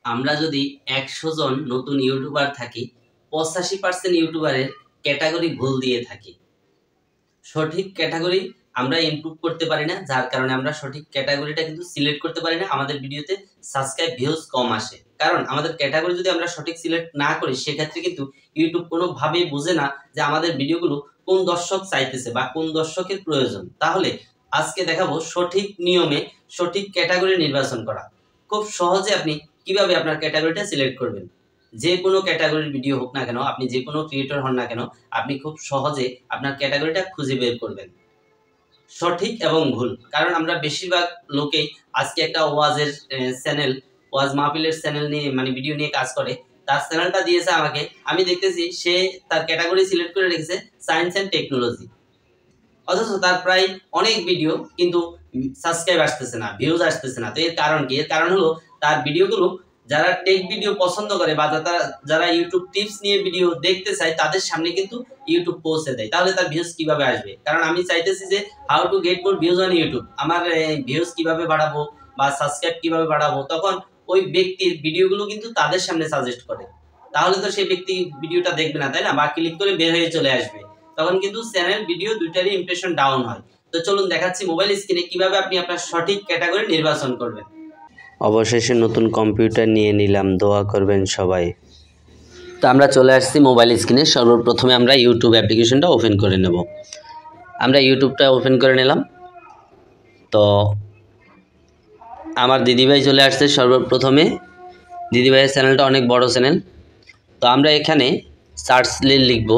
আমরা যদি 100 জন নতুন ইউটিউবার থাকি 85% ইউটিউবারের ক্যাটাগরি ভুল দিয়ে থাকি। সঠিক ক্যাটাগরি আমরা ইমপ্রুভ করতে পারি না, যার কারণে আমরা সঠিক ক্যাটাগরিটা কিন্তু সিলেক্ট করতে পারি না। আমাদের ভিডিওতে সাবস্ক্রাইব ভিউজ কম আসে, কারণ আমাদের ক্যাটাগরি যদি আমরা সঠিক সিলেক্ট না করি সেক্ষেত্রে কিন্তু ইউটিউব কোনোভাবেই বুঝে না যে আমাদের ভিডিওগুলো কোন দর্শক চাইতেছে বা কোন দর্শকের প্রয়োজন। তাহলে আজকে দেখাবো সঠিক নিয়মে সঠিক ক্যাটাগরি নির্বাচন করা। খুব সহজে আপনি কিভাবে আপনার ক্যাটাগরিটা সিলেক্ট করবেন। যে কোনো ক্যাটাগরির ভিডিও হোক না কেন, আপনি যে কোনো ক্রিয়েটর হন না কেন, আপনি খুব সহজে আপনার ক্যাটাগরিটা খুঁজে বের করবেন। সঠিক এবং ভুল, কারণ আমরা বেশিরভাগ লোকেই আজকে একটা ওয়াজের চ্যানেল, ওয়াজ মাহফিলের চ্যানেল নিয়ে ভিডিও নিয়ে কাজ করে। তার চ্যানেলটা দিয়েছে আমাকে, আমি দেখতেছি সে তার ক্যাটাগরি সিলেক্ট করে রেখেছে সায়েন্স অ্যান্ড টেকনোলজি, অথচ তার প্রায় অনেক ভিডিও কিন্তু সাবস্ক্রাইব আসতেছে না, ভিউজ আসতেছে না। তো এর কারণ কি? এর কারণ হলো তার ভিডিওগুলো যারা টেক ভিডিও পছন্দ করে বা যারা ইউটিউব টিপস নিয়ে ভিডিও দেখতে চায় তাদের সামনে কিন্তু ইউটিউব পৌঁছে দেয়। তাহলে তার ভিউজ কিভাবে আসবে? কারণ আমি চাইতেছি যে how to get more views on YouTube, আমার ভিউজ কিভাবে বাড়াবো বা সাবস্ক্রাইব কিভাবে বাড়াবো, তখন ওই ব্যক্তির ভিডিওগুলো কিন্তু তাদের সামনে সাজেস্ট করে। তাহলে তো সেই ব্যক্তি ভিডিওটা দেখবে না, তাই না? বা ক্লিক করে বের হয়ে চলে আসবে, তখন কিন্তু চ্যানেল ভিডিও দুইটারই ইমপ্রেশন ডাউন হয়। তো চলুন দেখাচ্ছি মোবাইল স্ক্রিনে কিভাবে আপনি আপনার সঠিক ক্যাটাগরি নির্বাচন করবেন। অবশেষে নতুন কম্পিউটার নিয়ে নিলাম, দোয়া করবেন সবাই। তো আমরা চলে আসছি মোবাইল স্ক্রিনে। সর্বপ্রথমে আমরা ইউটিউব অ্যাপ্লিকেশনটা ওপেন করে নেব। আমরা ইউটিউবটা ওপেন করে নিলাম। তো আমার দিদিভাই চলে আসছে সর্বপ্রথমে। দিদিভাইয়ের চ্যানেলটা অনেক বড় চ্যানেল। তো আমরা এখানে সার্চ লিখব,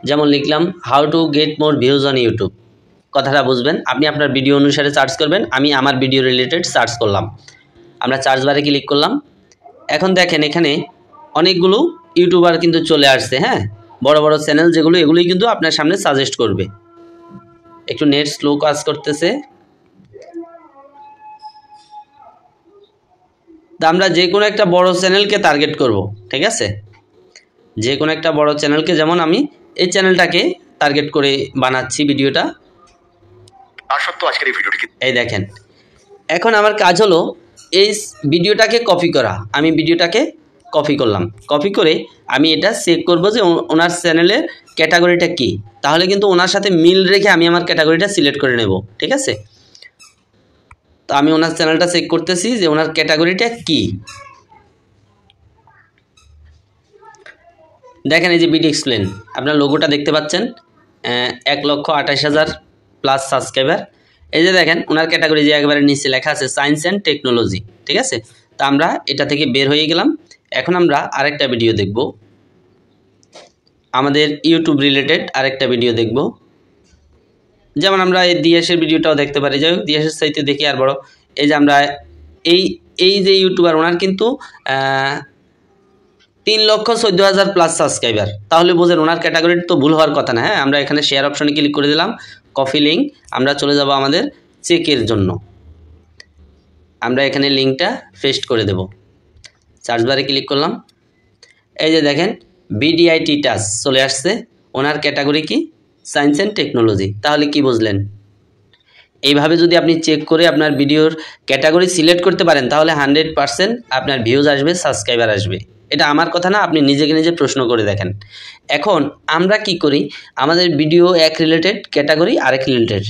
যেমন লিখলাম how to get more views on YouTube. কথাটা বুঝবেন, আপনি আপনার ভিডিও অনুসারে সার্চ করবেন। আমি আমার ভিডিও রিলেটেড সার্চ করলাম। আমরা সার্চ বারে ক্লিক করলাম। এখন দেখেন এখানে অনেকগুলো ইউটিউবার কিন্তু চলে আসছে। হ্যাঁ, বড় বড় চ্যানেল যেগুলো, এগুলোই কিন্তু আপনার সামনে সাজেস্ট করবে। একটু নেট স্লো কাজ করতেছে। তা আমরা যে কোনো একটা বড় চ্যানেলকে টার্গেট করব, ঠিক আছে? যে কোনো একটা বড় চ্যানেলকে, যেমন আমি এই চ্যানেলটাকে টার্গেট করে বানাচ্ছি ভিডিওটা। এই দেখেন, এখন আমার কাজ হলো এই ভিডিওটাকে কপি করা। আমি ভিডিওটাকে কপি করলাম। কপি করে আমি এটা চেক করব যে ওনার চ্যানেলের ক্যাটাগরিটা কি। তাহলে কিন্তু ওনার সাথে মিল রেখে আমি আমার ক্যাটাগরিটা সিলেক্ট করে নেব, ঠিক আছে? তো আমি ওনার চ্যানেলটা চেক করতেছি যে ওনার ক্যাটাগরিটা কি। দেখেন এই যে ভিডিও এক্সপ্লেন, আপনার লোগোটা দেখতে পাচ্ছেন, 1,28,000 প্লাস সাবস্ক্রাইবার। এই যে দেখেন ওনার ক্যাটাগরি যে একেবারে নিচে লেখা আছে সায়েন্স অ্যান্ড টেকনোলজি, ঠিক আছে? তো আমরা এটা থেকে বের হয়ে গেলাম। এখন আমরা আরেকটা ভিডিও দেখব, আমাদের ইউটিউব রিলেটেড আরেকটা ভিডিও দেখব। যেমন আমরা এই দিয়েশের ভিডিওটাও দেখতে পারি। যাই হোক, দিয়েশের সাইতে দেখি আর বড়। এই যে আমরা এই যে ইউটিউবার, ওনার কিন্তু 3,14,000 প্লাস সাবস্ক্রাইবার। তাহলে বোঝেন ওনার ক্যাটাগরি তো ভুল হওয়ার কথা না। হ্যাঁ, আমরা এখানে শেয়ার অপশনে ক্লিক করে দিলাম, কপি লিঙ্ক। আমরা চলে যাব আমাদের চেকের জন্য। আমরা এখানে লিঙ্কটা পেস্ট করে দেব। সার্চ বারে ক্লিক করলাম। এই যে দেখেন বিডিআইটি টাচ চলে আসছে। ওনার ক্যাটাগরি কি? Science and technology. তাহলে কি বুঝলেন? এইভাবে যদি আপনি চেক করে আপনার ভিডিওর ক্যাটাগরি সিলেক্ট করতে পারেন, তাহলে 100% আপনার ভিউজ আসবে, সাবস্ক্রাইবার আসবে। এটা আমার কথা না, আপনি নিজেকে নিজে প্রশ্ন করে দেখেন। এখন আমরা কি করি, আমাদের ভিডিও এক রিলেটেড, ক্যাটাগরি আরেক রিলেটেড,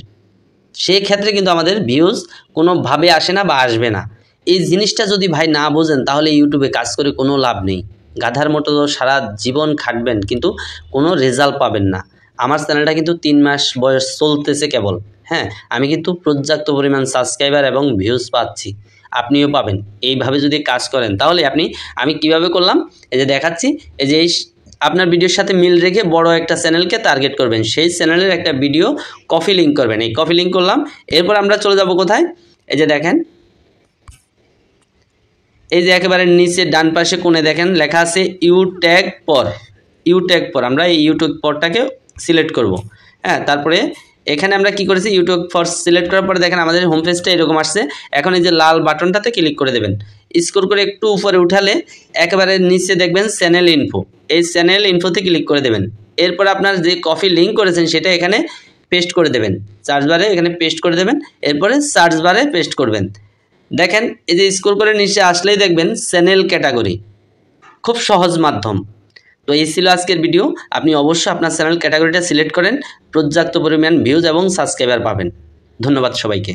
সেই ক্ষেত্রে কিন্তু আমাদের ভিউজ কোনোভাবে আসে না বা আসবে না। এই জিনিসটা যদি ভাই না বোঝেন, তাহলে ইউটিউবে কাজ করে কোনো লাভ নেই। গাধার মতো সারা জীবন খাটবেন কিন্তু কোনো রেজাল্ট পাবেন না। আমার চ্যানেলটা কিন্তু 3 মাস বয়স চলতেছে কেবল। হ্যাঁ, আমি কিন্তু পর্যাপ্ত পরিমাণ সাবস্ক্রাইবার এবং ভিউজ পাচ্ছি, আপনিও পাবেন। এইভাবে যদি কাজ করেন তাহলে আমি কিভাবে করলাম এই যে দেখাচ্ছি। এই যে আপনার ভিডিওর সাথে মিল রেখে বড় একটা চ্যানেলকে টার্গেট করবেন, সেই চ্যানেলের একটা ভিডিও কপি লিঙ্ক করবেন। এই কপি লিঙ্ক করলাম। এরপর আমরা চলে যাব কোথায়? এই যে দেখেন, এই যে একেবারে নিচে ডান পাশে কোণে দেখেন লেখা আছে ইউ ট্যাগ পর। আমরা এই ইউটিউব পরটাকে সিলেক্ট করব। হ্যাঁ, তারপরে এখানে আমরা কি করেছি, ইউটিউব ফর সিলেক্ট করার পরে দেখেন আমাদের হোম পেজটা এরকম আসছে। এখন এই যে লাল বাটনটাতে ক্লিক করে দেবেন। স্ক্রল করে একটু উপরে উঠালে একেবারে নিচে দেখবেন চ্যানেল ইনফো। এই চ্যানেল ইনফোতে ক্লিক করে দেবেন। এরপর আপনার যে কপি লিঙ্ক করেছেন সেটা এখানে পেস্ট করে দেবেন। সার্চ বারে এখানে পেস্ট করে দেবেন। এরপরে সার্চ বারে পেস্ট করবেন। দেখেন এই যে স্ক্রল করে নিচে আসলেই দেখবেন চ্যানেল ক্যাটাগরি, খুব সহজ মাধ্যম। তো এই ছিল আজকের ভিডিও। আপনি অবশ্যই আপনার চ্যানেল ক্যাটাগরিটা সিলেক্ট করেন, পর্যাপ্ত পরিমাণ ভিউজ এবং সাবস্ক্রাইবার পাবেন। ধন্যবাদ সবাইকে।